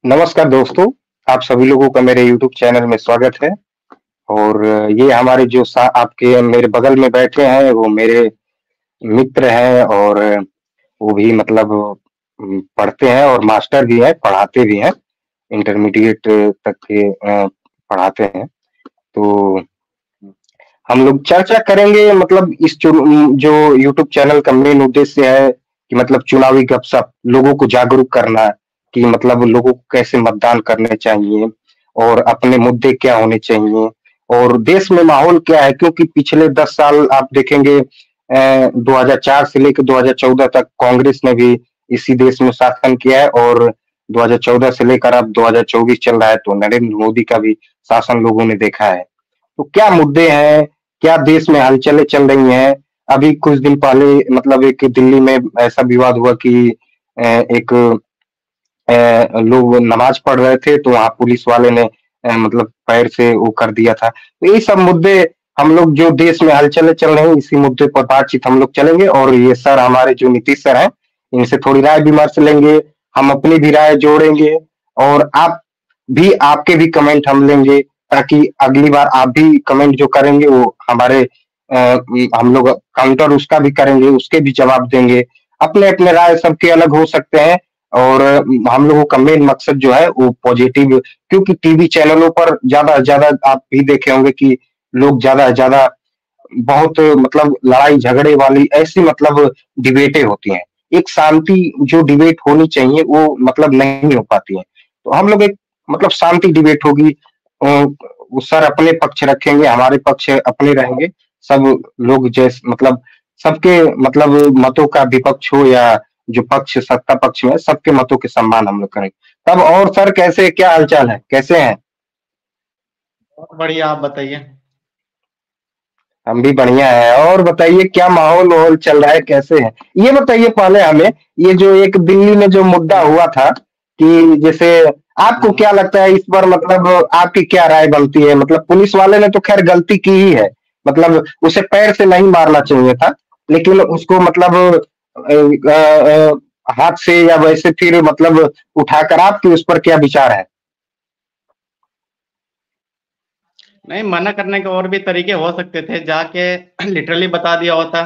नमस्कार दोस्तों, आप सभी लोगों का मेरे यूट्यूब चैनल में स्वागत है। और ये हमारे जो सा आपके मेरे बगल में बैठे हैं वो मेरे मित्र हैं और वो भी मतलब पढ़ते हैं और मास्टर भी हैं, पढ़ाते भी हैं, इंटरमीडिएट तक के पढ़ाते हैं। तो हम लोग चर्चा करेंगे मतलब जो यूट्यूब चैनल का मेन उद्देश्य है कि मतलब चुनावी गपशप, लोगों को जागरूक करना कि मतलब लोगों को कैसे मतदान करने चाहिए और अपने मुद्दे क्या होने चाहिए और देश में माहौल क्या है, क्योंकि पिछले 10 साल आप देखेंगे 2004 से लेकर 2014 तक कांग्रेस ने भी इसी देश में शासन किया है और 2014 से लेकर अब 2024 चल रहा है तो नरेंद्र मोदी का भी शासन लोगों ने देखा है। तो क्या मुद्दे हैं, क्या देश में हलचलें चल रही हैं? अभी कुछ दिन पहले मतलब एक दिल्ली में ऐसा विवाद हुआ कि एक लोग नमाज पढ़ रहे थे तो वहाँ पुलिस वाले ने मतलब पैर से वो कर दिया था। तो ये सब मुद्दे हम लोग जो देश में हलचलें चल रही हैं इसी मुद्दे पर बातचीत हम लोग चलेंगे और ये सर हमारे जो नीतीश सर हैं, इनसे थोड़ी राय विमर्श लेंगे, हम अपनी भी राय जोड़ेंगे और आप भी आपके भी कमेंट हम लेंगे ताकि अगली बार आप भी कमेंट जो करेंगे वो हमारे हम लोग काउंटर उसका भी करेंगे, उसके भी जवाब देंगे। अपने-अपने राय सबके अलग हो सकते हैं और हम लोगों का मेन मकसद जो है वो पॉजिटिव, क्योंकि टीवी चैनलों पर ज़्यादा से ज़्यादा आप भी देखे होंगे कि लोग ज़्यादा से ज़्यादा बहुत मतलब लड़ाई झगड़े वाली ऐसी मतलब डिबेटें होती हैं। एक शांति जो डिबेट होनी चाहिए वो मतलब नहीं हो पाती है। तो हम लोग एक मतलब शांति डिबेट होगी, वो सर अपने पक्ष रखेंगे, हमारे पक्ष अपने रहेंगे। सब लोग मतलब सबके मतलब मतों का विपक्ष हो या जो पक्ष सत्ता पक्ष में है, सबके मतों के सम्मान हम लोग करेंगे। तब और सर कैसे क्या हाल-चाल है? कैसे हैं? बहुत बढ़िया। आप बताइए। हम भी बढ़िया हैं और बताइए क्या माहौल-वाहौल चल रहा है, कैसे हैं? ये बताइए पहले हमें, ये जो एक दिल्ली में जो मुद्दा हम्म, हुआ था कि जैसे आपको हम्म, क्या लगता है इस पर मतलब आपकी क्या राय बनती है? मतलब पुलिस वाले ने तो खैर गलती की ही है, मतलब उसे पैर से नहीं मारना चाहिए था, लेकिन उसको मतलब हाथ से या वैसे फिर मतलब उठाकर आपके उस पर क्या विचार है? नहीं, मना करने के और भी तरीके हो सकते थे। जाके लिटरली बता दिया होता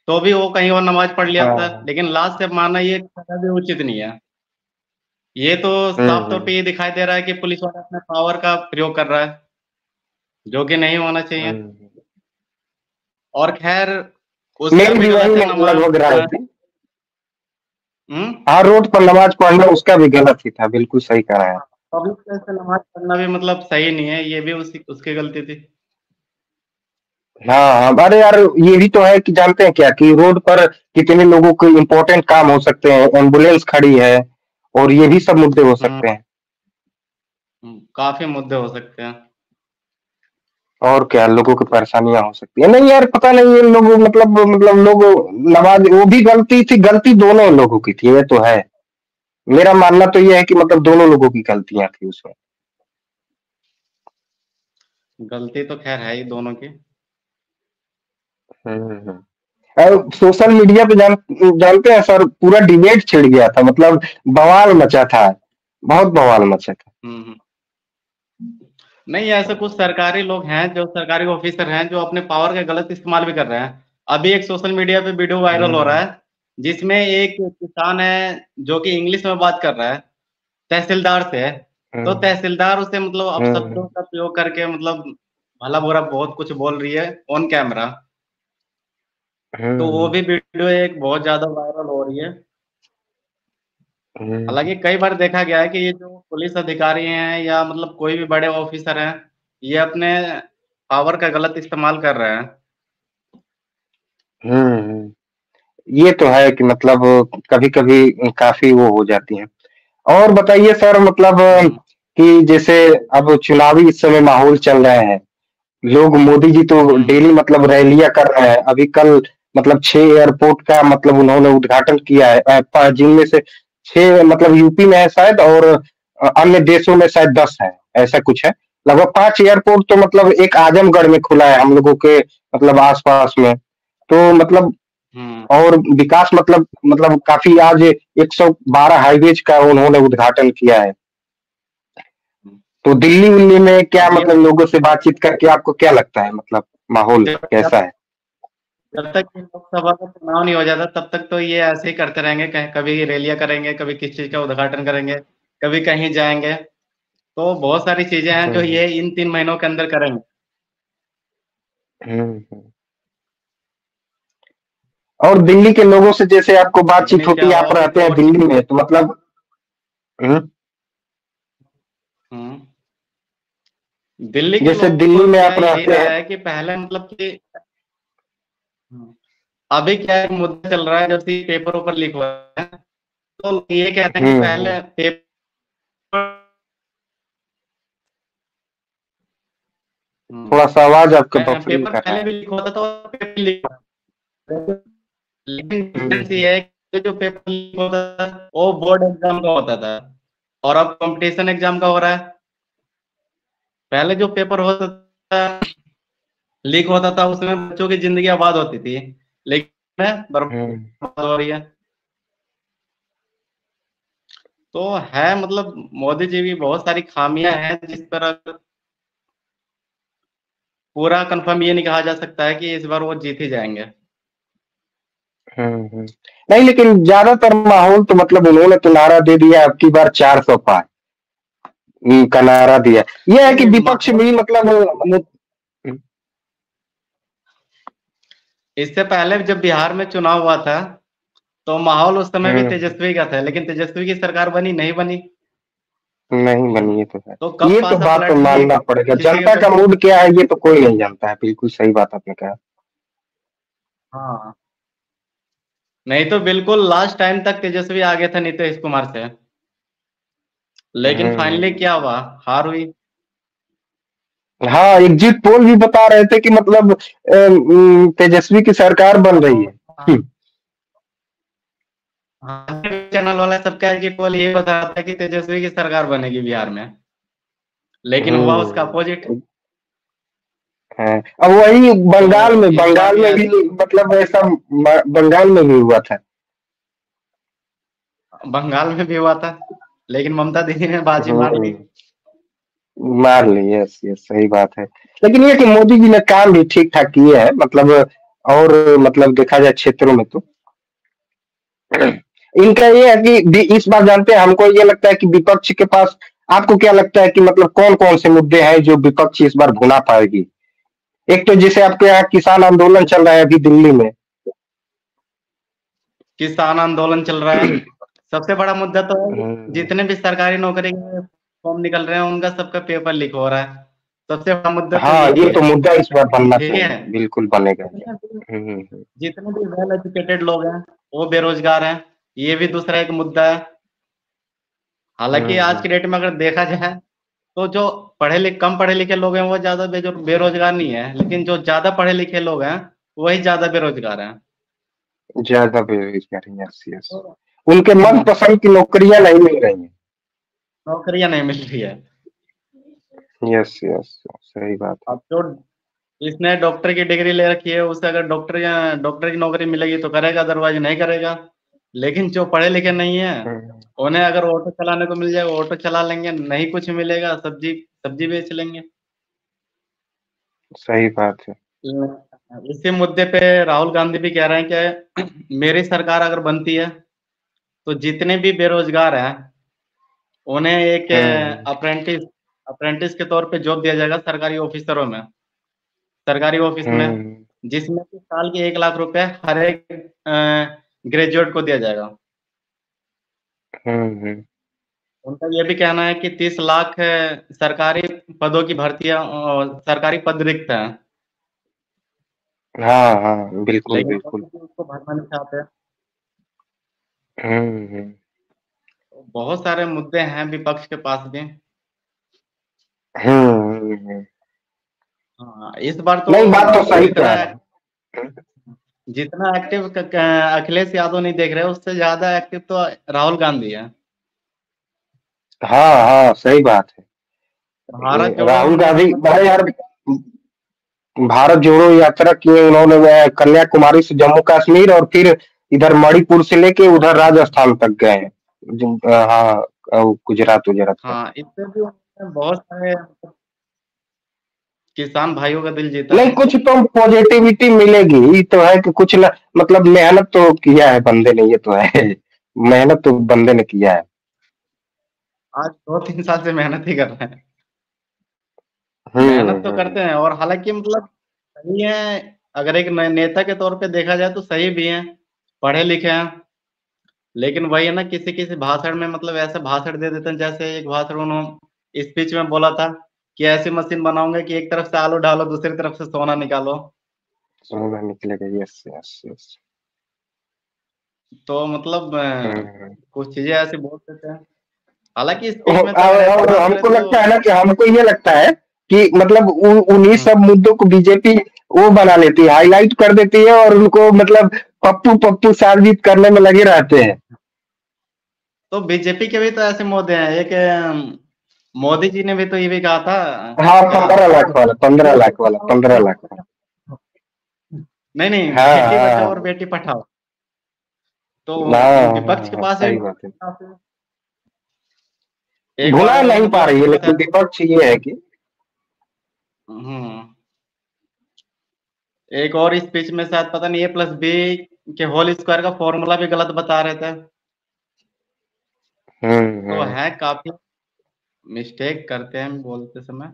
तो भी वो कहीं और नमाज पढ़ लिया था, हाँ। लेकिन लास्ट से मारना ये कभी उचित नहीं है। ये तो हुँ, साफ तौर पे हुँ। ये दिखाई दे रहा है कि पुलिस वाला अपने पावर का प्रयोग कर रहा है, जो कि नहीं होना चाहिए। हुँ। और खैर उसका मेरी भी भी गलत है वही नमाज लगभग राय थी। हम्म हाँ, रोड पर नमाज़ पढ़ना उसका भी गलत ही था, बिल्कुल सही कह रहे हैं। पब्लिक प्लेस पे नमाज पढ़ना भी मतलब सही नहीं है, ये भी उसकी गलती थी। हाँ, हाँ, अरे यार ये भी तो है कि जानते हैं क्या कि रोड पर कितने लोगों को इम्पोर्टेंट काम हो सकते हैं, एम्बुलेंस खड़ी है और ये भी सब मुद्दे हो हम्म सकते हैं। काफी मुद्दे हो सकते हैं। और क्या लोगों की परेशानियाँ हो सकती है। नहीं यार पता नहीं ये लोग मतलब लोग नमाज़ वो भी गलती थी, गलती दोनों लोगों की थी, ये तो है। मेरा मानना तो ये है कि मतलब दोनों लोगों की गलतियाँ थी उसमें। गलती तो खैर है ही दोनों की। हुँ, हुँ। सोशल मीडिया पे जानते हैं सर पूरा डिबेट छिड़ गया था, मतलब बवाल मचा था, बहुत बवाल मचा था। हम्म नहीं, ऐसे कुछ सरकारी लोग हैं, जो सरकारी ऑफिसर हैं, जो अपने पावर का गलत इस्तेमाल भी कर रहे हैं। अभी एक सोशल मीडिया पे वीडियो वायरल हो रहा हुँ, है, जिसमें एक किसान है जो कि इंग्लिश में बात कर रहा है तहसीलदार से। तो हुँ, तहसीलदार उसे मतलब अपशब्दों हुँ, का प्रयोग करके मतलब भला बुरा बहुत कुछ बोल रही है ऑन कैमरा। तो वो हुँ, भी वीडियो एक बहुत ज्यादा वायरल हो रही है। हुँ, हालांकि कई बार देखा गया है कि ये जो पुलिस अधिकारी हैं या मतलब कोई भी बड़े ऑफिसर हैं, ये अपने पावर का गलत इस्तेमाल कर रहे हैं। हुँ, हुँ। ये तो है कि मतलब कभी-कभी काफ़ी वो हो जाती हैं। और बताइए सर मतलब हम्म कि जैसे अब चुनावी इस समय माहौल चल रहे हैं, लोग मोदी जी तो हम्म डेली मतलब रैलियाँ कर रहे हैं। अभी कल मतलब 6 एयरपोर्ट का मतलब उन्होंने उद्घाटन किया है, जिनमें से 6 मतलब यूपी में है शायद और अन्य देशों में शायद 10 है, ऐसा कुछ है। लगभग 5 एयरपोर्ट तो मतलब एक आजमगढ़ में खुला है हम लोगों के मतलब आस-पास में। तो मतलब हम्म और विकास मतलब काफ़ी आज 112 हाइवेज का उन्होंने उद्घाटन किया है। तो दिल्ली-उल्ली में क्या अभी मतलब लोगों से बातचीत करके आपको क्या लगता है मतलब माहौल जब कैसा है? जब तक ये लोकसभा का चुनाव नहीं हो जाता तब तक तो ये ऐसे ही करते रहेंगे, कभी रैलियां करेंगे, कभी किसी चीज का उद्घाटन करेंगे, कभी कहीं जाएंगे। तो बहुत सारी चीजें हैं जो हुँ, ये इन 3 महीनों के अंदर करेंगे। हुँ, हुँ। और दिल्ली के लोगों से जैसे आपको लेकिन बातचीत इसके होती है, आप अलावा भी रहते तो हैं और दिल्ली में तो मतलब हुँ, हम्म, दिल्ली के जैसे लोगों दिल्ली को में क्या आप यही रहते रहा हैं है कि पहले मतलब कि हम्म, अभी क्या एक मुद्दा चल रहा है जब से पेपर ऊपर लीक हुआ है, तो ये कहते हैं कि हुँ, हुँ। पहले पेपर थोड़ा-सा आवाज़ आपका बफरिंग पेपर कर रहा पहले है। भी लीक होता था और पेपर लीक लेकिन हुँ, डिफरेंस हुँ। ये है कि जो पेपर लीक होता था वो बोर्ड एग्जाम का होता था और अब कंपटीशन एग्जाम का हो रहा है। पहले जो पेपर होता था लीक होता था उसमें बच्चों की जिंदगी आबाद होती थी, लेकिन हुँ। बर्बाद हो रही है। तो है मतलब मोदी जी की बहुत सारी खामियां हैं जिस पर पूरा कंफर्म ये नहीं कहा जा सकता है कि इस बार वो जीत ही जाएंगे। हुँ, हुँ। नहीं लेकिन ज़्यादातर माहौल तो मतलब उन्होंने तो नारा दे दिया अब की बार 400 पार का नारा दिया। ये है नहीं कि नहीं विपक्ष माहौल भी मतलब इससे पहले जब बिहार में चुनाव हुआ था तो माहौल उस समय भी हुँ, तेजस्वी का था, लेकिन तेजस्वी की सरकार बनी नहीं बनी। नहीं बनी ये तो है। तो कब ये तो पासा बात तो पलट गई मानना पड़ेगा। किसी के जनता कुछ का मूड क्या है ये तो कोई नहीं जानता है। बिल्कुल सही बात आपने कहा। हाँ नहीं तो बिल्कुल लास्ट टाइम तक तेजस्वी आगे था नीतीश कुमार से, लेकिन फाइनली हुँ। क्या हुआ, हार हुई। हाँ, एग्जिट पोल भी बता रहे थे कि मतलब तेजस्वी की सरकार बन रही है। हुँ, हाँ चैनल वाला सबका एग्जिट पोल ये बता रहा था कि तेजस्वी की सरकार बनेगी बिहार में, लेकिन हुआ उसका अपोजिट। हुँ। है। अब वही तो इस बार बंगाल भी में भी मतलब ऐसा बंगाल में भी हुआ था। बंगाल में भी हुआ था, लेकिन ममता दीदी ने बाजी मार ली। हुँ, मार ली यस यस सही बात है। लेकिन ये कि मोदी जी ने काम भी ठीक-ठाक किए हैं मतलब और मतलब देखा जाए क्षेत्रों में तो इनका ये है कि इस बार जानते हैं हमको ये लगता है कि विपक्ष के पास आपको क्या लगता है कि मतलब कौन-कौन से मुद्दे हैं जो विपक्ष इस बार भुना पाएगी? एक तो जैसे आपके यहाँ किसान आंदोलन चल रहा है अभी दिल्ली में। किसान आंदोलन चल रहा है, सबसे बड़ा मुद्दा तो है हुँ। जितने भी सरकारी नौकरी के फॉर्म निकल रहे हैं उनका सबका पेपर लीक हो रहा है। सबसे बड़ा मुद्दा तो हाँ, यही ये है। तो मुद्दा इस बार बनना ठीक है, चाहिए, बिल्कुल बनेगा ये। जितने भी हुँ, हुँ, हुँ। जितने भी वेल एजुकेटेड लोग हैं वो बेरोजगार हैं, ये भी दूसरा एक मुद्दा है। हालांकि हुँ, आज हुँ। की डेट में अगर देखा जाए तो जो कम पढ़े लिखे लोग हैं वो ज्यादा बेरोजगार नहीं है, लेकिन जो ज्यादा पढ़े लिखे लोग हैं वही ज्यादा बेरोजगार हैं। ज़्यादा बेरोज़गारी यस, यस। तो उनके मनपसंद की नौकरियाँ नहीं मिल रही हैं। नौकरियां नहीं मिल रही है। यस, यस, सही बात है। अब जो जिसने डॉक्टर की डिग्री ले रखी है उसे अगर डॉक्टर की नौकरी मिलेगी तो करेगा, अदरवाइज नहीं करेगा। लेकिन जो पढ़े लिखे नहीं है हुँ, उन्हें अगर ऑटो चलाने को मिल जाएगा ऑटो चला लेंगे, नहीं कुछ मिलेगा सब्जी सब्जी बेच लेंगे। सही बात है। इसी मुद्दे पे राहुल गांधी भी कह रहे हैं कि मेरी सरकार अगर बनती है तो जितने भी बेरोजगार हैं उन्हें एक हुँ, अप्रेंटिस अप्रेंटिस के तौर पे जॉब दिया जाएगा सरकारी ऑफिस में, हुँ, जिसमें कि साल के 1 लाख रुपए हर एक ग्रेजुएट को दिया जाएगा। हुँ, हुँ। उनका ये भी कहना है कि 30 लाख सरकारी पदों की भर्तियां सरकारी पद रिक्त हैं, हाँ, हाँ, बिल्कुल, लेकिन बिल्कुल। मोदी जी उसको भरना नहीं चाहते। हुँ, हुँ। तो बहुत सारे मुद्दे हैं विपक्ष के पास भी। हुँ, हुँ, हुँ। हाँ इस बार तो नहीं, बात तो सही जितना कह रहे हैं। जितना एक्टिव अखिलेश यादव नहीं देख रहे उससे ज्यादा एक्टिव तो राहुल गांधी है। हाँ, हाँ, सही बात है। भारत जोड़ो राहुल में भी गांधी मतलब भाई यार भारत जोड़ो यात्रा किए उन्होंने वह कन्याकुमारी से जम्मू कश्मीर और फिर इधर मणिपुर से लेके उधर राजस्थान तक गए हैं हाँ गुजरात गुजरात तक हाँ इससे भी बहुत सारे किसान भाइयों का दिल जीता नहीं है। कुछ तो पॉजिटिविटी मिलेगी, ये तो है कि कुछ ना, मतलब मेहनत तो किया है बंदे ने, ये तो है। मेहनत तो बंदे ने किया है। आज 2-3 साल से मेहनत ही कर रहे हैं। हम्म मेहनत तो हम्म करते हैं, और हालांकि मतलब सही है, अगर एक नेता के तौर पे देखा जाए तो सही भी है, पढ़े लिखे हैं। लेकिन वही है ना, किसी किसी भाषण में मतलब ऐसे भाषण दे देते हैं, जैसे एक भाषण उन्होंने स्पीच में बोला था कि ऐसी मशीन बनाऊंगा कि एक तरफ से आलू डालो, दूसरी तरफ से सोना निकालो। सोना निकलेगा, यस यस यस। तो मतलब हम्म। कुछ चीजें ऐसी बोल देते हैं। हालांकि स्पीच में तो अगर ऐसी और बात करें हमको तो लगता है ना कि हमको ये लगता है कि मतलब उन्हीं हम्म, सब मुद्दों को बीजेपी वो बना लेती है, हाईलाइट कर देती है, और उनको मतलब पप्पू पप्पू साबित करने में लगे रहते हैं। तो बीजेपी के भी तो ऐसे मुद्दे हैं। एक मोदी जी ने भी तो ये भी कहा था, हाँ, क्या 15 लाख वाला, 15 लाख वाला, 15 लाख वाला। नहीं नहीं, हाँ बेटी बचाओ और हाँ बेटी पढ़ाओ। तो हाँ हाँ विपक्ष के हाँ, पास भी सही बात है। एक बार भुला नहीं पा मतलब रही है, बोला था। लेकिन विपक्ष ये है कि हम्म, एक और स्पीच में शायद पता नहीं A+B के होल स्क्वायर का फॉर्मूला भी गलत बता रहे थे। तो हम्म। है, काफी मिस्टेक करते हैं बोलते समय।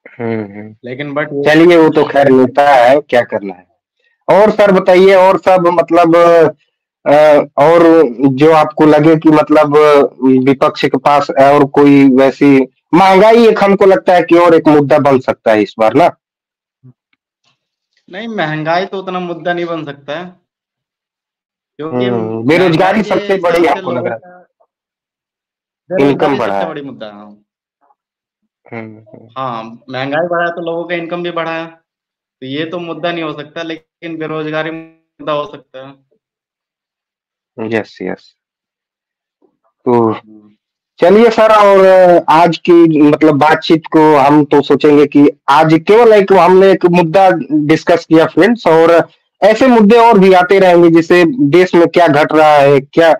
हम्म। लेकिन बट ये चलिए, वो तो खैर नेता है, क्या करना है। और सर बताइए, और सब मतलब और जो आपको लगे कि मतलब विपक्ष के पास और कोई वैसी, महंगाई एक हमको लगता है कि और एक मुद्दा बन सकता है इस बार ना। नहीं, महंगाई तो उतना मुद्दा नहीं बन सकता है, क्योंकि महंगाई बेरोजगारी के सबसे बड़ी हिसाब से हमको लग लोगों रहा का है, इनकम बेरोजगारी बढ़ा सबसे है। बड़ी मुद्दा है। हम्म। हाँ, महंगाई बढ़ा है तो लोगों का इनकम भी बढ़ा है, तो ये तो मुद्दा नहीं हो सकता, लेकिन बेरोजगारी मुद्दा हो सकता है। Yes yes. तो हम्म, चलिए सर, और आज की मतलब बातचीत को हम तो सोचेंगे कि आज केवल एक हमने एक मुद्दा डिस्कस किया फ्रेंड्स, और ऐसे मुद्दे और भी आते रहेंगे, जिसे देश में क्या घट रहा है, क्या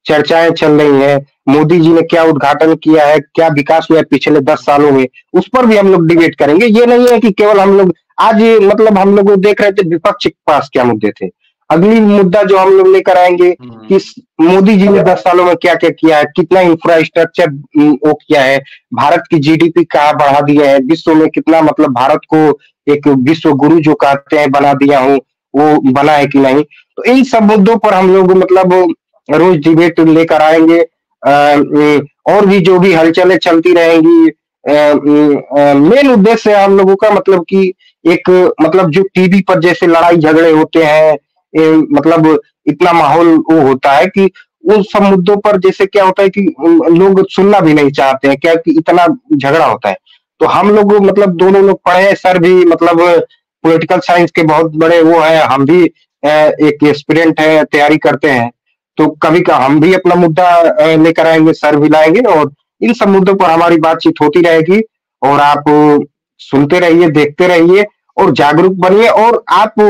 चर्चाएं चल रही हैं, मोदी जी ने क्या उद्घाटन किया है, क्या विकास हुआ है पिछले 10 सालों में, उस पर भी हम लोग डिबेट करेंगे। ये नहीं है कि केवल हम लोग आज मतलब हम लोग देख रहे थे विपक्ष के पास क्या मुद्दे थे। अगली मुद्दा जो हम लोग लेकर आएंगे हम्म, कि मोदी जी ने 10 सालों में क्या क्या किया है, कितना इंफ्रास्ट्रक्चर वो किया है, भारत की जीडीपी कहाँ बढ़ा दिया है, विश्व में कितना मतलब भारत को एक विश्व गुरु जो कहते हैं बना दिया हूँ, वो बना है कि नहीं। तो इन सब मुद्दों पर हम लोग मतलब रोज डिबेट लेकर आएंगे। और भी जो भी हलचलें चलती रहेंगी, मेन उद्देश्य है हम लोगों का मतलब कि एक मतलब जो टीवी पर जैसे लड़ाई झगड़े होते हैं, मतलब इतना माहौल वो होता है कि उन सब मुद्दों पर जैसे क्या होता है कि लोग सुनना भी नहीं चाहते हैं, क्या कि इतना झगड़ा होता है। तो हम लोग मतलब दोनों लोग पढ़े हैं, सर भी मतलब पॉलिटिकल साइंस के बहुत बड़े वो है, हम भी एक एस्पिरेंट है, तैयारी करते हैं। तो कभी का हम भी अपना मुद्दा लेकर आएंगे, सर भी लाएंगे, और इन सब मुद्दों पर हमारी बातचीत होती रहेगी। और आप सुनते रहिए, देखते रहिए, और जागरूक बनिए, और आप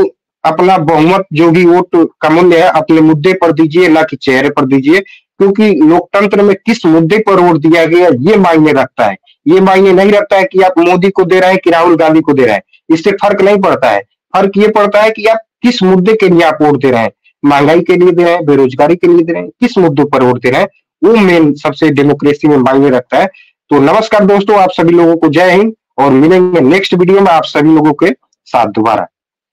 अपना बहुमत जो भी वोट का मूल्य है अपने मुद्दे पर दीजिए, ना कि चेहरे पर दीजिए, क्योंकि लोकतंत्र में किस मुद्दे पर वोट दिया गया ये मायने रखता है। ये मायने नहीं रखता है कि आप मोदी को दे रहे हैं कि राहुल गांधी को दे रहे हैं, इससे फर्क नहीं पड़ता है। फर्क ये पड़ता है कि आप किस मुद्दे के लिए आप वोट दे रहे हैं, महंगाई के लिए दे रहे हैं, बेरोजगारी के लिए दे रहे हैं, किस मुद्दों पर वोट दे रहे हैं, वो मेन सबसे डेमोक्रेसी में मायने रखता है। तो नमस्कार दोस्तों, आप सभी लोगों को जय हिंद, और मिलेंगे नेक्स्ट वीडियो में आप सभी लोगों के साथ दोबारा।